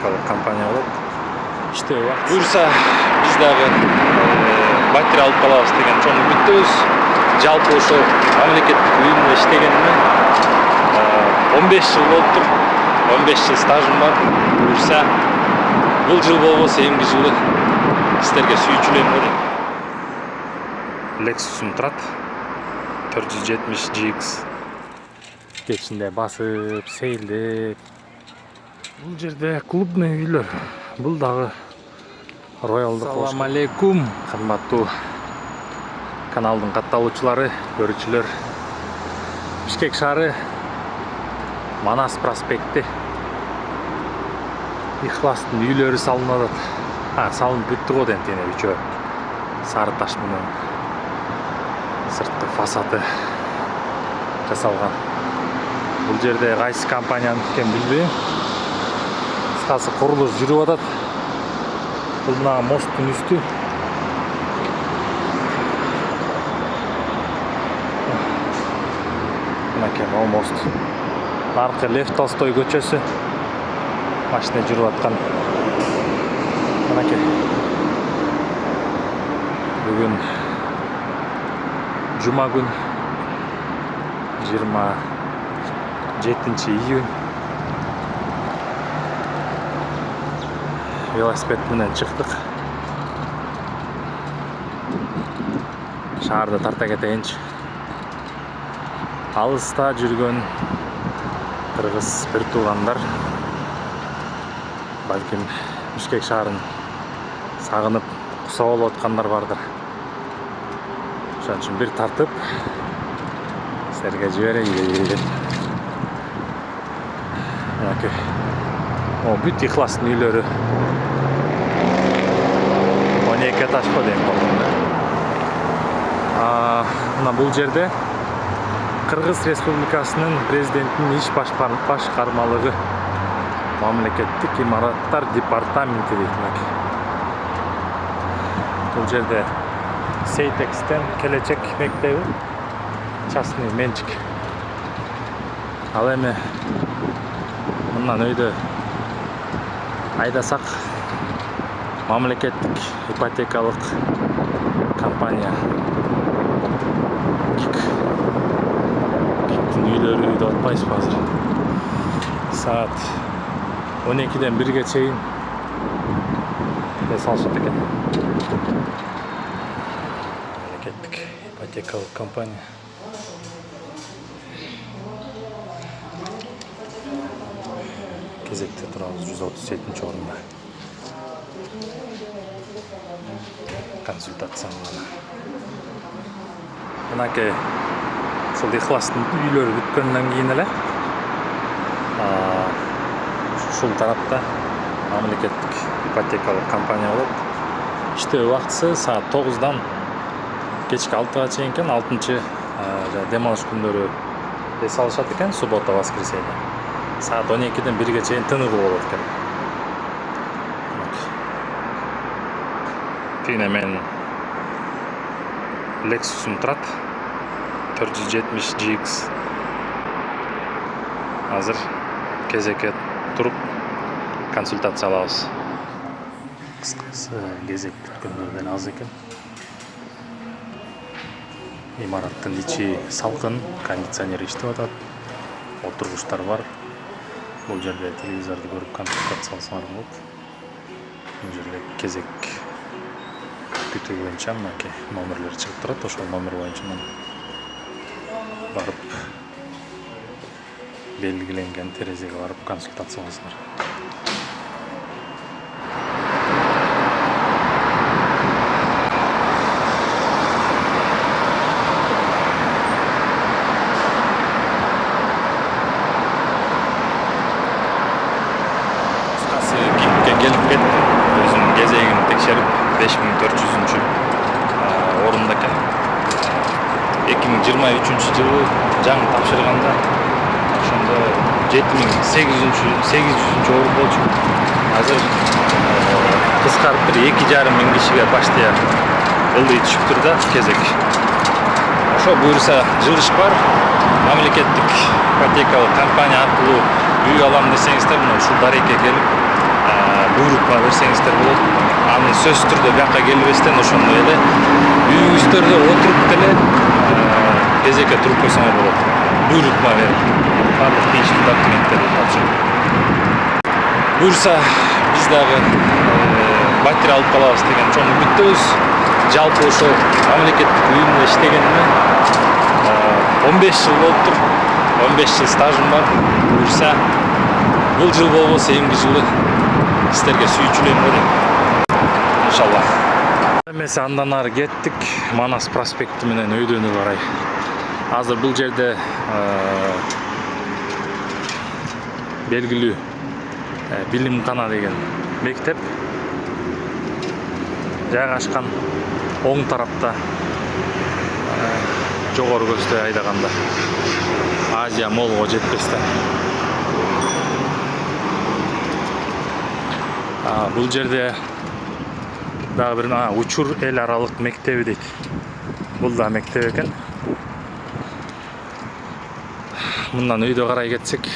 ипотекалык компания болот. Иштөө убакыт. Буюрса биз дагы батир алып калабыз деген чоң үмүттөбүз. Жалпы ошо мамлекеттик уюмда иштегениме 15 жыл болуптур. 15 жыл стажым бар. Буюрса бул жыл болбосо эмки жылы сиздерге сүйүүчүлөрүм болот. Lexus'um турат. 470 GX. Кечинде басып, сейилдеп. Бул жерде клубный үйлөр. Бул дагы роялдык. Ассаламу алейкум, кымбаттуу каналдын катталуучулары, көрүүчүлөр. Бишкек шаары, Манас проспекти. Ихластын үйлөрү салынып атат. Салынып бүттү го дентене үчөө. Сары таш менен сыртты фасады жасалган. Бул жерде кайсы компаниянын экенин билбейм. Кыскасы курулуш жүрүп атат. Бул мына мосттун үстү. Мынакей могу мост. Аркы Лев Толстой көчөсү. Машина жүрүп аткан. Мынакей. Бүгүн жума күн 27 июнь. Велосипед менен чыктык. Шаарды тарта кетейинчи. Алыста жүргөн кыргыз бир туугандар балким Бишкек шаарын сагынып куса болуп аткандар бардыр. Ошон үчүн бир тартып силерге жиберейин. Мынакей. Бүт Ихластын үйлөрү 12 этажга дейм болгон. Мына бул жерде Кыргыз Республикасынын президентинин иш башкармалыгы мамлекеттик имараттар департаменти дейт. Бул жерде Сейтекстен келечек мектеби частный менчик. Ал эми мындан өйдө айдасак мамлекеттик ипотекалык компания Киктин үйлөрү деп атпайсызбы азыр? Саат 12-ден 1-ге чейин салышат экен. Мамлекеттик ипотекалык компания. Кезекте турабыз 137-чи орунда. Консультацияны. Мынакей ушул Ихластын үйлөрү бүткөндөн кийин эле ушул тарапта мамлекеттик ипотекалык компания болот. Иштөө убактысы саат 9-дан кечки 6-га чейин экен. 6-чы дем алыш күндөрү эс алышат экен, суббота, воскресенье. Саат 12-ден 1-ге чейин тыныгуу болот экен. Тигине мен Lexus'um турат. 470 GX. Азыр кезекке туруп консультация алабыз. Кыскасы кезек күткөндөрдөн аз экен. Имараттын ичи салкын, кондиционер иштеп атат. Отургучтар бар. Бул жерде телевизорду көрүп консультация алсаңар болот. Бул жерде кезек күтүү боюнча мынакей номерлер чыгып турат. Ошол номер боюнча барып белгиленген терезеге барып консультация аласыңар. Кыскасы Киктке келип кеттим. Өзүнүн кезегин текшерип 5400-чү орунда экен. 2023-жылы жаңы тапшырганда ошондо 7800-чү орун болчу. Азыр кыскарып бир 2,5 миң кишиге почти ылдый түшүптүр да кезек. Ошо буюрса жылыш бар. Мамлекеттик ипотекалык компания аркылуу үй алам десеңиздер, мына ушул дарекке келип буйрукма берсеңиздер болот. Аны сөзсүз түрдө бияка келбестен ошондой эле үйүңүздөрдө отуруп деле кезекке туруп койсоңор болот. Буйрукма берип барлык тийиштүү документтерди тапшырып. Буюрса биз дагы батир алып калабыз деген чоң үмүттөбүз. Жалпы ошо мамлекеттик уюмда иштегениме 15 жыл болуптур. 15 жыл стажым бар. Буюрса бул жыл болбосо эмки жылы сиздерге сүйүүчүлөрүм дейм. Иншалла. Эмесе андан ары кеттик Манас проспекти менен өйдөнү карай. Азыр бул жерде белгилүү Билимкана деген мектеп жайгашкан, оң тарапта жогору көздөй айдаганда Азия Молго жетпестен. Бул жерде дагы бир учур эл аралык мектеби дейт. Бул да мектеп экен. Мындан өйдө карай кетсек,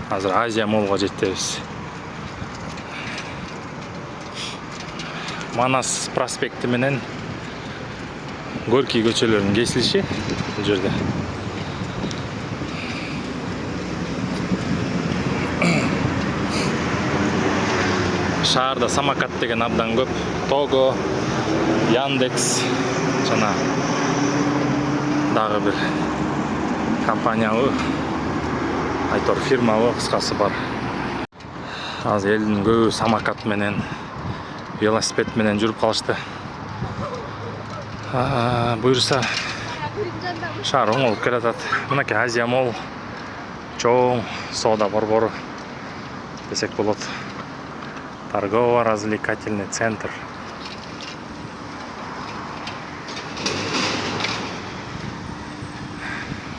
азыр Азия Молго жетебиз. Манас проспекти менен Горький көчөлөрүнүн кесилиши бул жерде. Шаарда самокат деген абдан көп. Того, Яндекс жана дагы бир компаниябы, айтор фирмабы кыскасы бар. Азыр элдин көбү самокат менен, велосипед менен жүрүп калышты. Буюрса шаар оңолуп келатат. Мынакей Азия Мол, чоң соода борбору десек болот. Торгово-развлекательный центр.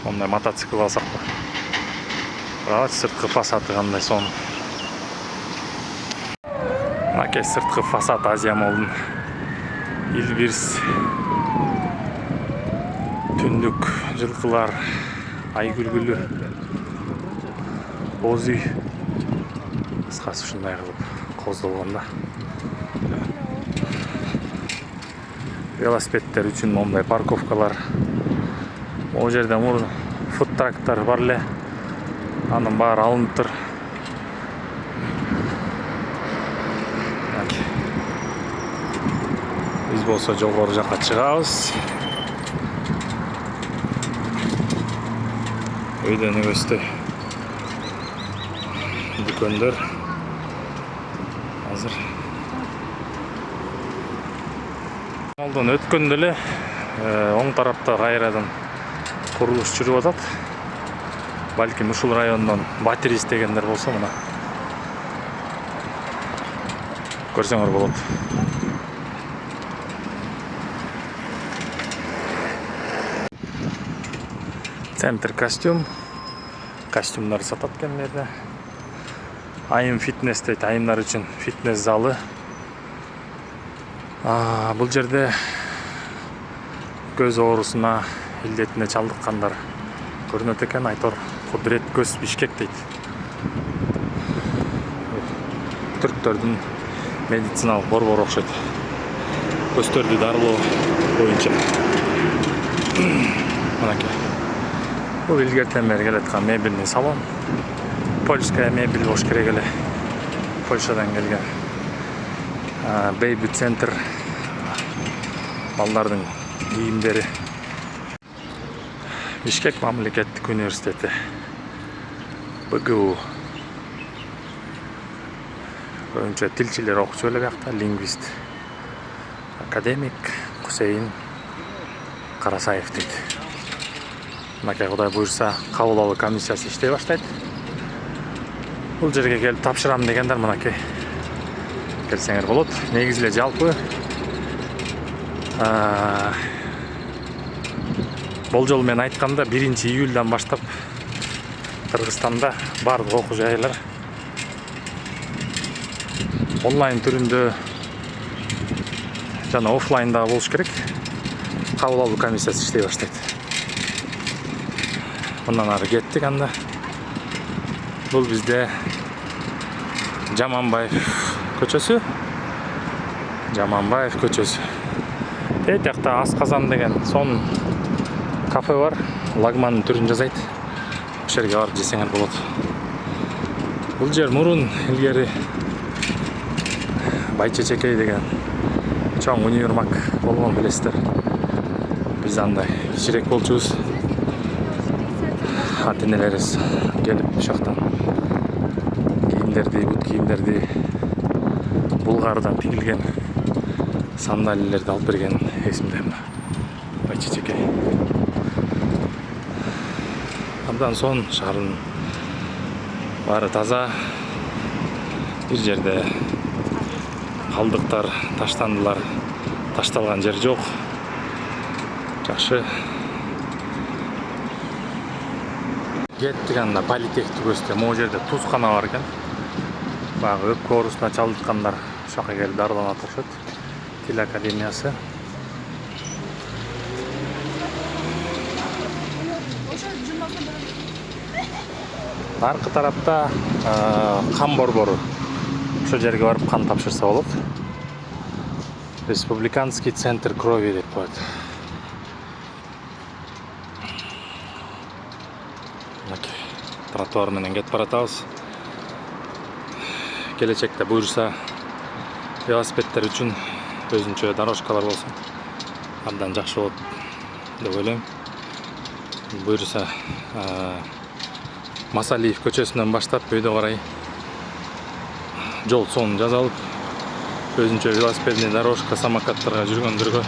Ондай мотоцикл алсак ба. Карачы сырткы фасады кандай сонун. Мынакей сырткы фасад Азия Молдун. Илбирс, түндүк жылкылар, айгүлгүлү, боз үй. Кыскасы ушундай кылып коздолгон да. Велосипедтер үчүн мондай парковкалар. О жерде мурун фудтрактар бар эле. Анын баары алыныптыр. Биз болсо жогору жакка чыгабыз. Өйдөнү көздөй дүкөндөр азыр Молдон өткөндө эле оң тарапта кайрадан курулуш жүрүп атат. Балким ушул райондон батир издегендер болсо мына көрсөңөр болот. Центр костюм. Костюмдар сатат экен жерде. Айым фитнес дейт, айымдар үчүн фитнес залы. Бул жерде көз оорусуна, илдетине чалдыккандар көрүнөт экен. Айтор Кудурет көз Бишкек дейт. Түрктөрдүн медициналык борбору окшойт. Көздөрдү дарылоо боюнча. Мынакей. Бул илгертен бери келаткан мебельный салон. Польская мебель болуш керек эле. Польшадан келген. Бейби центр. Балдардын кийимдери. Бишкек мамлекеттик университети. БГУ. Көбүнчө тилчилер окучу эле биякта, лингвист. Академик Кусейин Карасаев дейт. Мынакей Кудай буйрса кабыл алуу комиссиясы иштей баштайт. Бул жерге келип тапшырам дегендер мынакей келсеңер болот. Негизи эле жалпы болжол менен айтканда 1-июлдан баштап Кыргызстанда бардык окуу жайлар онлайн түрүндө жана офлайнда болуш керек. Кабыл алуу комиссиясы иштей баштайт. Мындан ары кеттик анда. Бул бизде Жаманбаев көчөсү, Жаманбаев көчөсү. Тиякта Асказан деген сонун кафе бар. Лагмандын түрүн жазайт. Ошол жерге барып жесеңер болот. Бул жер мурун илгери Байчечекей деген чоң универмаг болгон билесиздер. Биз андай кичирээк болчубуз. Ата-энелерибиз келип ошоктон кийимдерди, бут кийимдерди, Булгардан тигилген сандалиелерди алып берген эсимде. Байчечекей. Абдан сонун, шаардын баары таза. Бир жерде калдыктар, таштандылар, ташталган жер жок. Жакшы. Кеттик анда политех түбөсүндө. Могу жерде туускана бар экен. Баягы өпкө оорусуна чалдыккандар ошока келип дарыланат турушат. Тил академиясы. Аркы тарапта кан борбору. Ошол жерге барып кан тапшырса болот. Республиканский центр крови деп коет. Тротуар менен кетип баратабыз. Келечекте буюрса велосипедтер үчүн өзүнчө дорожкалар болсун. Абдан жакшы болот деп ойлойм. Буюрса Масалиев көчөсүнөн баштап өйдө карай жол сонун жасалып, өзүнчө велосипедный дорожка, самокаттарга жүргөндөргө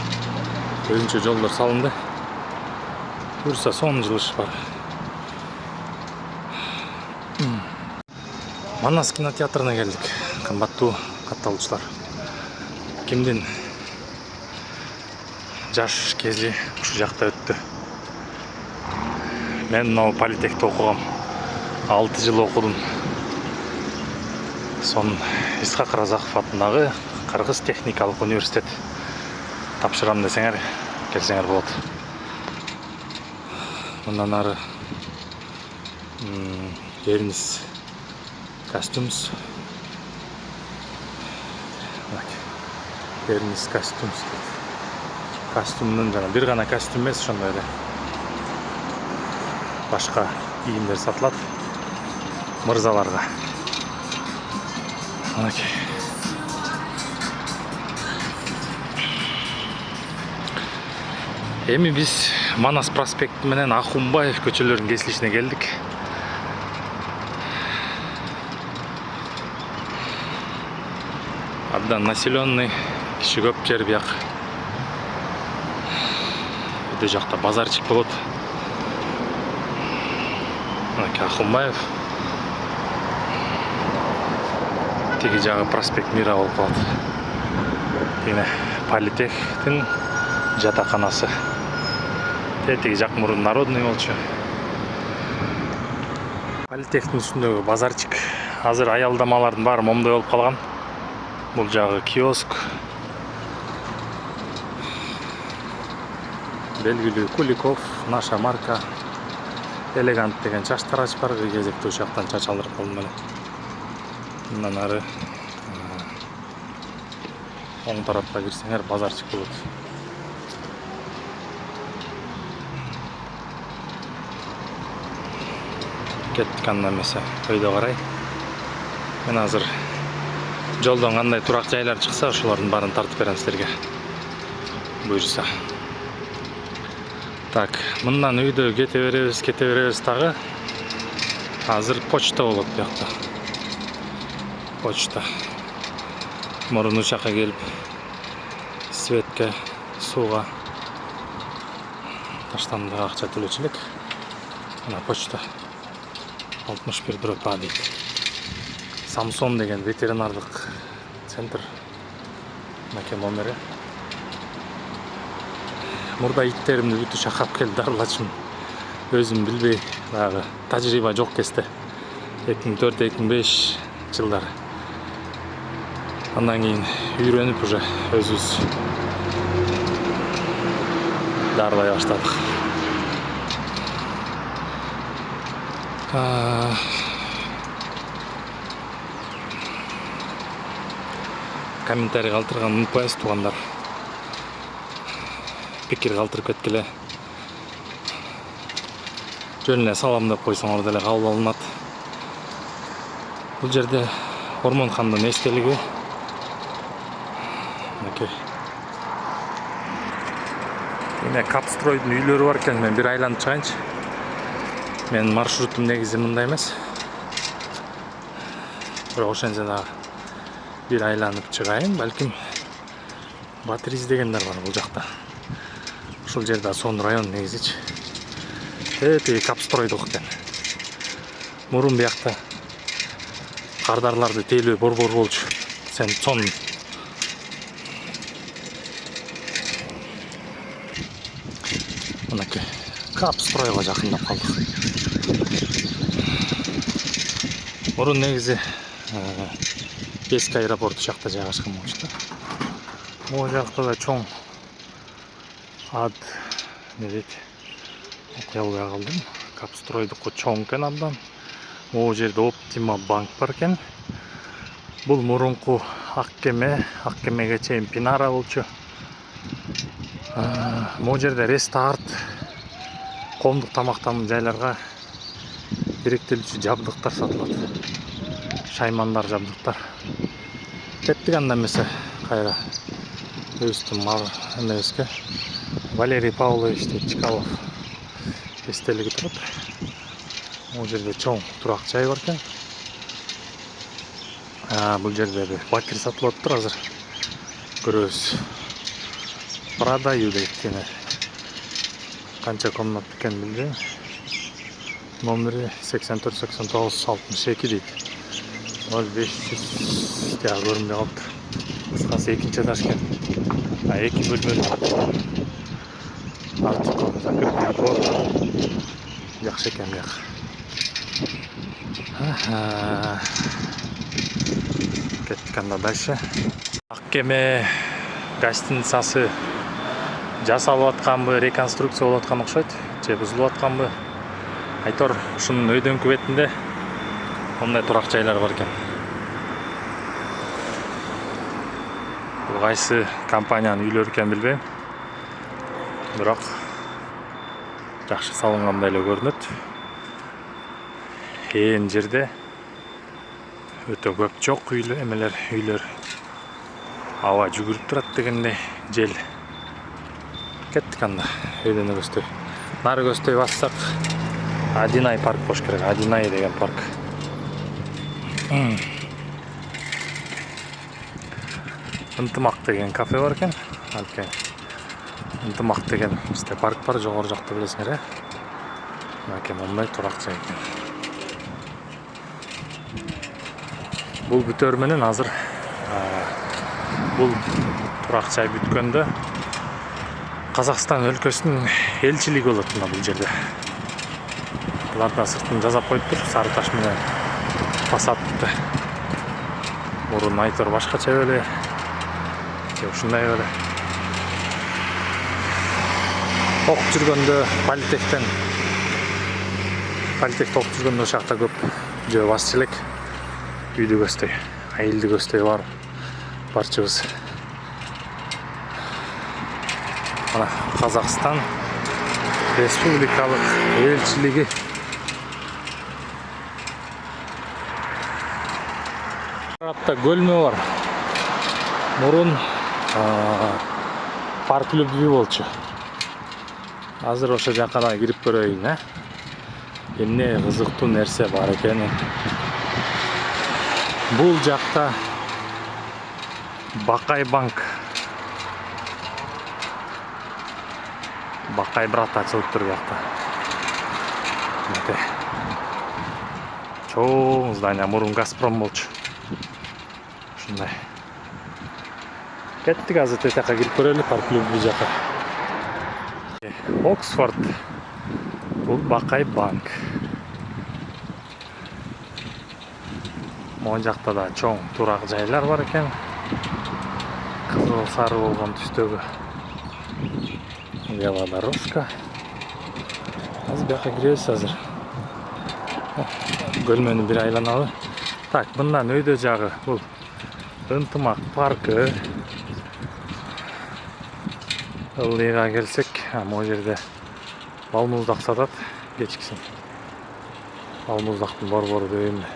өзүнчө жолдор салынды. Буюрса сонун жылыш бар. Манас кинотеатрына келдик. Кымбаттуу катталуучулар. Кимдин жаш кези ушул жакта өттү. Мен мына политехте окугам. 6 жыл окудум. Сон Исхак Разаков атындагы Кыргыз техникалык университет тапшырам десеңер, келсеңер болот. Мындан ары Эрнис костюмс. Эрнис костюмс. Костюмдун жана бир гана костюм эмес, ошондой эле башка кийимдер сатылат мырзаларга. Эми биз Манас проспекти менен Ахунбаев көчөлөрүнүн кесилишине келдик. Абдан населенный, киши көп жер бияк. Өтө жакта базарчык болот. Ахунбаев. Тиги жагы проспект Мира болуп калат. Тигине политехтин жатаканасы. Тиги жак мурун народный болчу. Политехтин үстүндөгү базарчык. Азыр аялдамалардын баары момдой болуп калган. Бул жагы киоск. Белгилүү Куликов, наша марка. Элегант деген чач тарач бар, кезекте ушактан чач алдырып калдым эле. Мындан ары оң тарапка кирсеңер базарчык болот. Кеттик анда эмесе өйдө карай. Мен азыр жолдон кандай турак жайлар чыкса, ошолордун баарын тартып берем силерге. Буюрса. Так, мындан үйдө кете беребиз дагы. Азыр почта болот буякта. Почта. Мурун учакка келип, светке, сууга таштанды акча төлөчү элек. Мына почта 61 дейт. Самсон деген ветеринардык центр. Мына номери. Мурда иттеримди бүтү шакап келип дарылачым. Өзүм билбей, дагы тажрыйба жок кезде. 2004-2005 жылдары. Андан кийин үйрөнүп уже өзүбүз дарылай баштадык. комментарий калтырганды унутпайсыз туугандар. Пикир калтырып кеткиле. Жөн эле салам деп койсоңор деле кабыл алынат. Бул жерде Ормон хандын эстелиги. Эне Капстройдун үйлөрү бар экен. Мен бир айланып чыгайынчы. Менин маршрутум негизи мындай эмес. Бирок ошентсе дагы бир айланып чыгайын. Балким Батыр издегендер бар бул жакта. Ушул жерде Сон район негизичи. Тиги Капстройдук экен. Мурун биякта кардарларды тейлөө борбор болчу. Сен Сон мынакей Капстройго жакындап калдык. Мурун негизи эски аэропорт жакта жайгашкан болчу да. Могу жакта да чоң ад не дейт? Окуя албай калдым. Капстройдуку чоң экен абдан. Могу жерде Оптима банк бар экен. Бул мурунку Аккемеге чейин Пинара болчу. Могу жерде рестарт, коомдук тамактануу жайларга керектелүүчү жабдыктар сатылат. Шаймандар, жабдыктар. Кеттик анда эмесе кайра өзүбүздүн эмебизге Валерий Павлович Чкалов эстелиги турат. Могу жерде чоң турак жай бар экен. Бул жерде бакир сатылып атыптыр азыр. Көрөбүз. Продаю дейт эне. Канча комнат экен билбейм. Номери 84-89-62 дейт. 0500 тиги көрүнбөй калыптыр. Кыскасы экинчи этаж экен. 2 бөлмөлүү. Артыкы закрытый двор. Жакшы экен бияк. Кеттик анда дальше. Аккеме гостиницасы жасалып атканбы, реконструкция болуп аткан окшойт, же бузулуп атканбы. Айтор ушунун өйдөңкү бетинде мындай турак жайлар бар экен. Бул кайсы компаниянын үйлөрү экен билбейм. Бирок жакшы салынгандай эле көрүнөт. Жерде өтө көп жок үйлөр. Аба жүгүрүп турат дегендей жел. Кеттик анда өйдөнө көздөй. Нары көздөй бассак Адинай парк болуш керек. Адинай деген парк. Ынтымак деген кафе бар экен. Ынтымак деген бизде парк бар, жогору жакта билесиңер, э? Мынакей мондай турак жай экен. Бул бүтөр менен азыр бул турак жай бүткөндө Казакстан өлкөсүнүн элчилиги болот мына бул жерде. Буларда сыртын жазап коюптур, сары таш менен фасадты. Мурун айтор башкача беле. Же ушундай беле. Окуп жүргөндө политехте окуп жүргөндө ошакта көп же басчы элек. Үйдү көздөй, айылды көздөй бар. Барчыбыз. Мына Казакстан Республикалык элчилиги. Тарапта көлмө бар. Мурун парк любви болчу. Азыр ошо жакка да кирип көрөйүн, э? Эмне кызыктуу нерсе бар экенин. Бул жакта Бакай банк. Бакай брат ачылып тур бияқта. Чоң здание, мурун Газпром болчу. Ушундай. Кеттик азыр тетакка кирип көрөлү, парк любви жака. Оксфорд. Бул Бакай банк. Могу жакта да чоң турак жайлар бар экен. Кызыл сары болгон түстөгү. Велодорожка. Азыр бияка киребиз азыр. Көлмөнү бир айланалы. Так, мындан өйдө жагы бул Ынтымақ паркы. Ылдыйға келсек, бұл жерде балмұздақ сатат кечкісін. Балмұздақтың бор-боры дөйінді.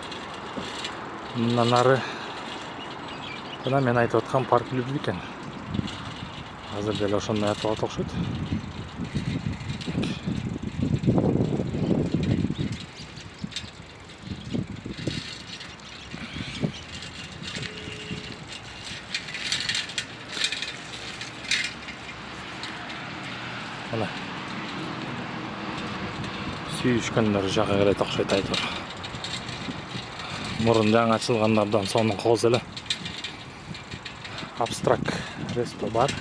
Мындан ары мына мен айтып отқан парк любви екен. Азыр деле ошондой аталат окшойт. Мына сүйүшкөндөр жака келет окшойт айтор. Мурун жаңы ачылгандардан сонун кооз эле. Абстракт ресто бар.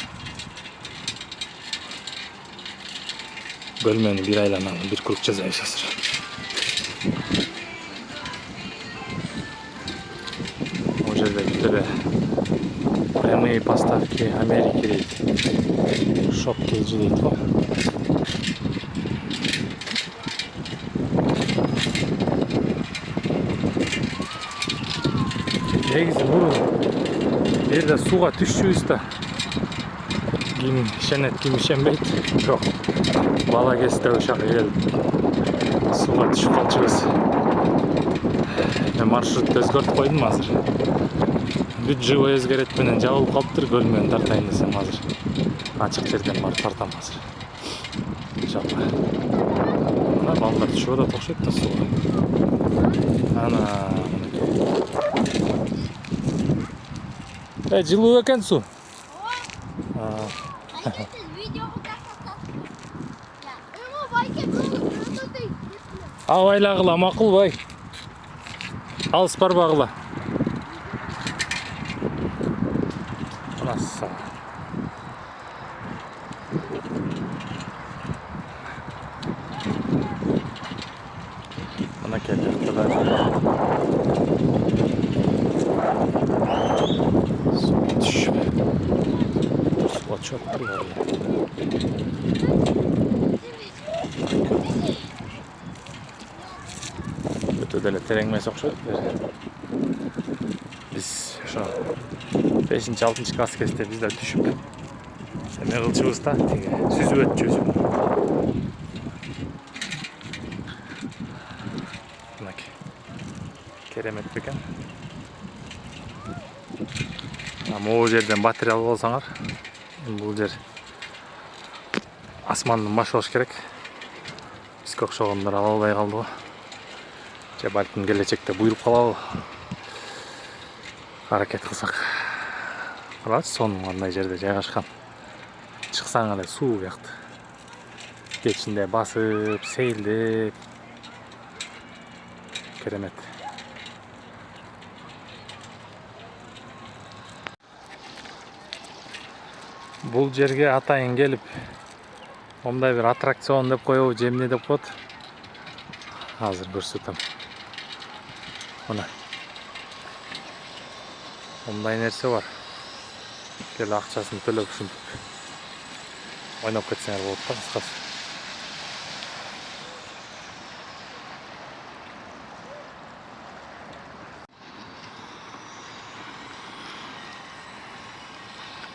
Бөлмени бир айлананы бир круг жасайбыз азыр. Бул жерде бүт прямые поставки Америки дейт. Шоп кейджи дейт го. Негизи мурун жерде сууга түшчүбүз да. Ким ишенет, ким ишенбейт. Жок. Бала кезде ошака келип сууга түшүп калчубуз. Мен маршрутты өзгөртүп койдум азыр. Бүт живой өзгөрөт менен жабылып калыптыр, бөлмөнү тартайын десем азыр. Ачык жерден барып тартам азыр. Иншалла. Мына балдар түшүп атат окшойт да сууга. Ана жылуу экен суу. Абайлагыла макул бай. Алыс барбагыла. Маса. Мына келет да. Çok kırıyor. Ötedele terengmeye sokşu. Biz şu 5-6 klас кезде bizler düşüp Seme kılçığızda süzü ötçüz. Keremet beken. Ama o yerden materyal olsalar бул жер асмандын башы болуш керек. Бизге окшогондор ала албай калды. Же балким келечекте буйруп калабы. Аракет кылсак. Карачы сонун кандай жерде жайгашкан. Чыксаң эле суу бияктı. Кечинде басып, сейилдеп. Керемет. Бул жерге атайын келип, ондай бир аттракцион деп коебу, же эмне деп коет. Азыр көрсөтөм. Мына. Ондай нерсе бар. Кел акчасын төлөп ушинтип ойноп кетсеңер болот да, кыскасы.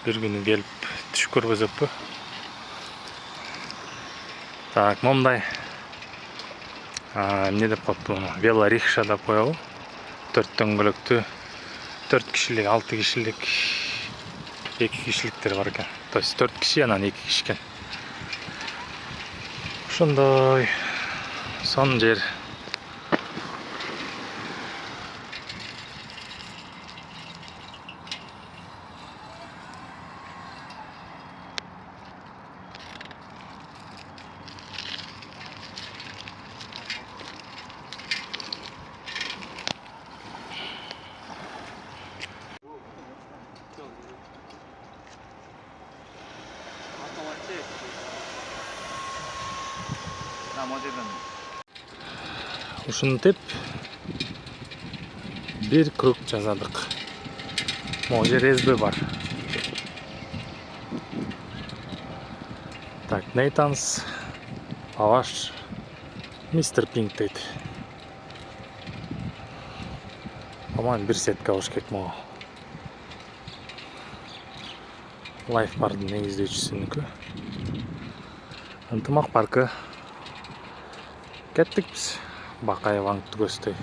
Bir günü gelip түш көргөзөппү. Так, момдай эмне деп коет буну? Велорикша деп коебу. 4 дөңгөлөктүү 4 кишилик, 6 кишилик, 2 кишиликтер бар экен. То есть 4 киши анан 2 киши экен. Ошондой сонун жер. Ушинтип бир круг жасадык. Могу жер эзбе бар. Так, Нейтанс, Аваш, Мистер Пинк дейт. Аман бир сетке болуш керек могу. Life Park'ın негиздөөчүсүнүкү. Ынтымак паркы. Кеттик биз. Бакаев аңды көздөй.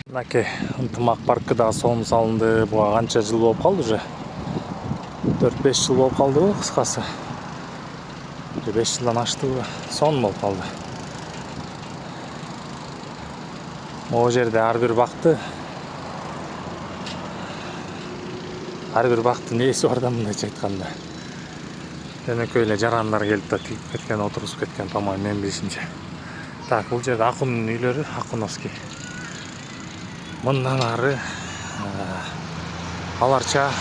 Мынакей ынтымак паркы да сонун салынды. Буга канча жыл болуп калды уже? 4-5 жыл болуп калдыбы кыскасы? 5 жылдан аштыбы? Сонун болуп калды. Могу жерде ар бир бактын ээси бар да, мындайча айтканда. Жөнөкөй эле жарандар келип да тигип кеткен, отургузуп кеткен, по-моему, мен билишимче. Так, бул жерде Акундун үйлөрү, Акуновский. Мындан ары Аларча,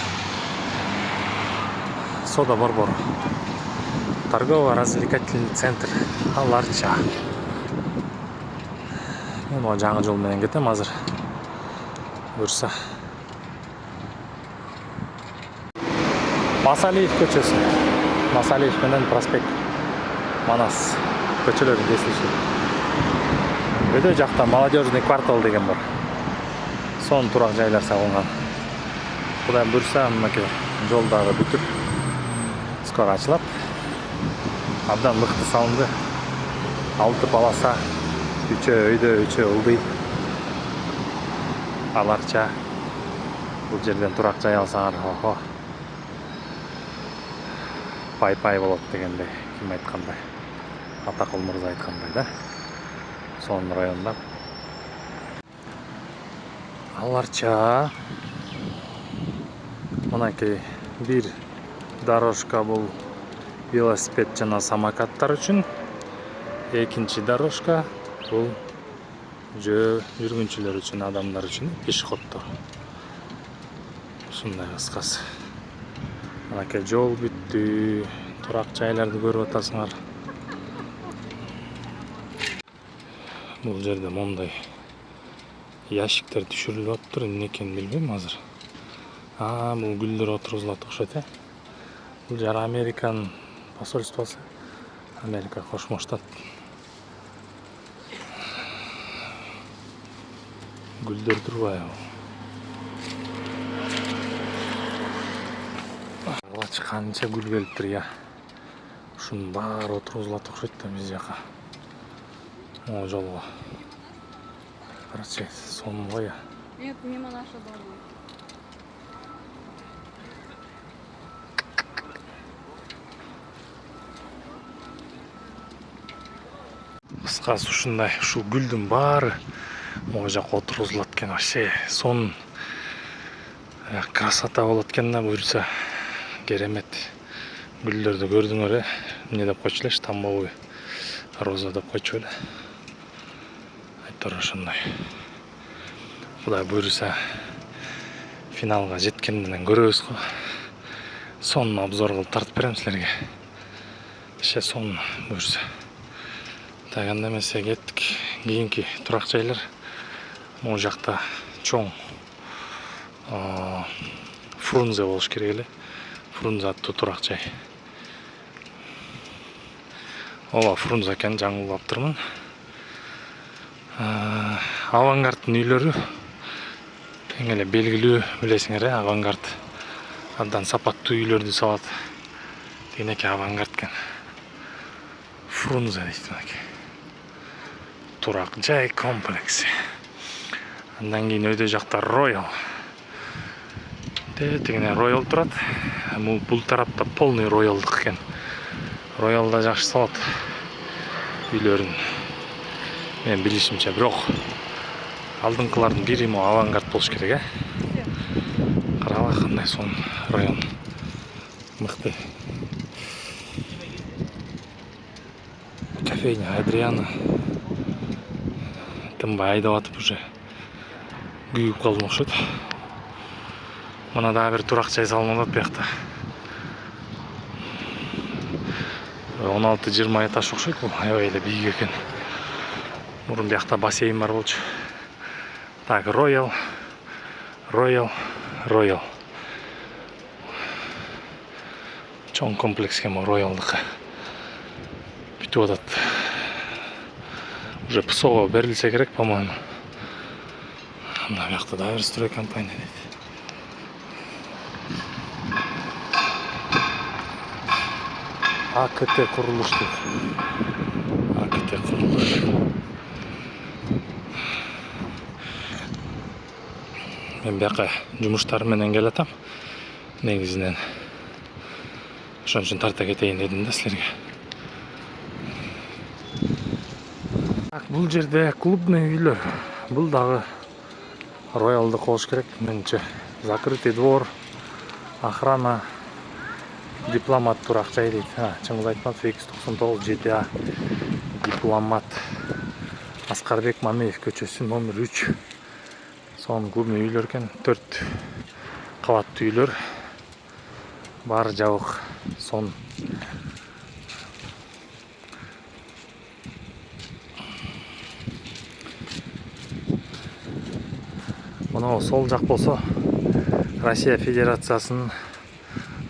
Сода Борбор. Торгово-развлекательный центр Аларча. Мен могу жаңы жол менен кетем азыр. Буюрса. Масалиев көчөсү. Масалиев менен проспект Манас көчөлөрүн кесиши. Өтө жакта молодежный квартал деген бар. Сон турак жайлар салынган. Кудай буйрса, мынакей жол дагы бүтүп скоро ачылат. Абдан мыкты салынды. 6 полоса, 3 өйдө, 3 ылдый. Аларча. Бул жерден турак жай алсаңар, охо. Пай-пай болот дегенде, ким айткандай. Атакул мырза айткандай да. Сонун районда. Аларча. Мынакей бир дорожка бул велосипед жана самокаттар үчүн. Экинчи дорожка бул жүргүнчүлөр үчүн, адамдар үчүн, пешеходдор. Ушундай кыскасы. Мынакей жол бүттү. Турак жайларды көрүп атасыңар. Бул жерде мондай ящиктер түшүрүлүп атыптыр, эмне экенин билбейм азыр. Бул гүлдөр отургузулат окшойт, э. Бул жер Американын посольствосу. Америка Кошмо Штат. Гүлдөр турбайбы? Алач канча гүл келиптир я. Ушунун баары отургузулат окшойт да биз жака. О, жолго. Карачы, сонун го я. Нет, мимо нашего дома. Кыскасы ушундай, ушул гүлдүн баары могу жака отургузулат экен, вообще сонун красота болот экен да, буюрса. Керемет. Гүлдөрдү көрдүңөр, э? Эмне деп койчу эле, штамбовый роза деп койчу эле. Айтор ошондой. Кудай буйрса финалга жеткенден көрөбүз го. Сонун обзор кылып тартып берем силерге. Ше сонун буйрса. Так, анда эмесе кеттик. Кийинки турак жайлар могу жакта чоң Фрунзе болуш керек эле. Фрунзе аттуу турак жай. Ооба, Фрунзе экен, жаңылаптырмын. Авангардтын үйлөрү эң эле белгилүү, билесиңер, э, Авангард. Абдан сапаттуу үйлөрдү салат. Денеке Авангард экен. Фрунзе дейт мынакей. Турак жай комплекси. Андан кийин өйдө жакта Роял. Тегине Роял турат. Бул тарапта полный Роялдык экен. Роял да жакшы салат үйлөрүн. Мен билишимче, бирок алдыңкылардын бири мо Авангард болуш керек, э. Карала кандай сонун район. Мыкты. Кофейня Адриана. Тынбай айдап атып уже күйүп калдым окшойт. Мына дагы бир турак жай салынып атат биякта. 16-20 этаж окшойт бул, аябай эле бийик экен. Мурун биякта бассейн бар болчу. Так, Роял. Чоң комплекс экен Роялдыкы. Бүтүп атат. Уже ПСОго берилсе керек, по-моему. Мына биякта дагы бир строй компания дейт. АКТ курулуш дейт. АКТ курулуш. Мен бияка жумуштар менен келатам. Негизинен ошон үчүн тарта кетейин дедим да силерге. Бул жерде клубный үйлөр. Бул дагы роялдык болуш керек менимче. Закрытый двор, охрана, дипломат турак жай дейт. Чыңгыз Айтматов 299 7А. Дипломат. Аскарбек Мамеев көчөсү номер 3. Сонун клубный үйлөр экен. 4 кабаттуу үйлөр. Баары жабык. Сон Мына сол жак болсо Россия Федерациясынын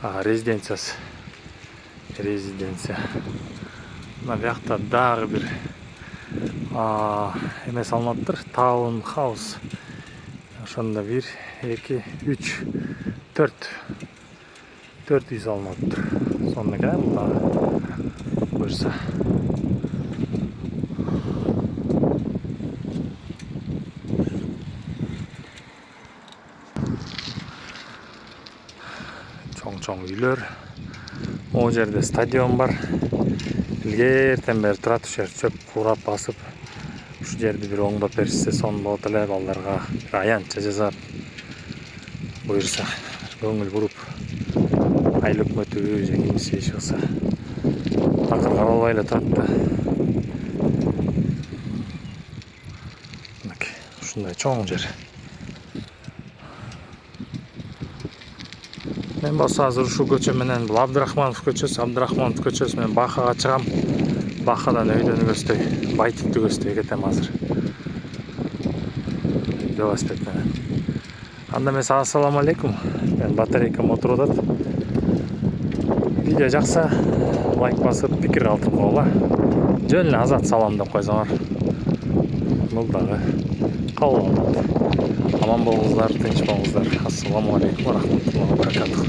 резиденциясы. Мына бияқта дагы бир эме салынаттыр. Таун хаус. Ошондо 1, 2, 3, 4 үй салынаттыр. Сонун экен дагы буюрса. Чоң үйлөр. Могу жерде стадион бар. Илгертен бери турат, ушер чөп курап басып. Ушу жерди бир оңдоп беришсе сонун болот эле, балдарга бир аянтча жасап. Буюрса, көңүл буруп айыл өкмөтү же кимиси иш кылса. Такыр каралбай эле турат да. Ушундай чоң жер. Мен болсо азыр ушул көчө менен бул Абдрахманов көчөсү менен Бахага чыгам. Бахадан өйдөнү көздөй, Байтиктү көздөй кетем азыр. Велосипед менен. Анда эмесе ассаламу алейкум. Мен батарейкам отуруп атат. Видео жакса лайк басып, пикир калтырып койгула. Жөн эле азат салам деп койсоңор. Бул дагы кабыл алынат. Аман болуңуздар, тынч болуңуздар. Ассаламу алейкум ва рахматуллахи ва баракатух.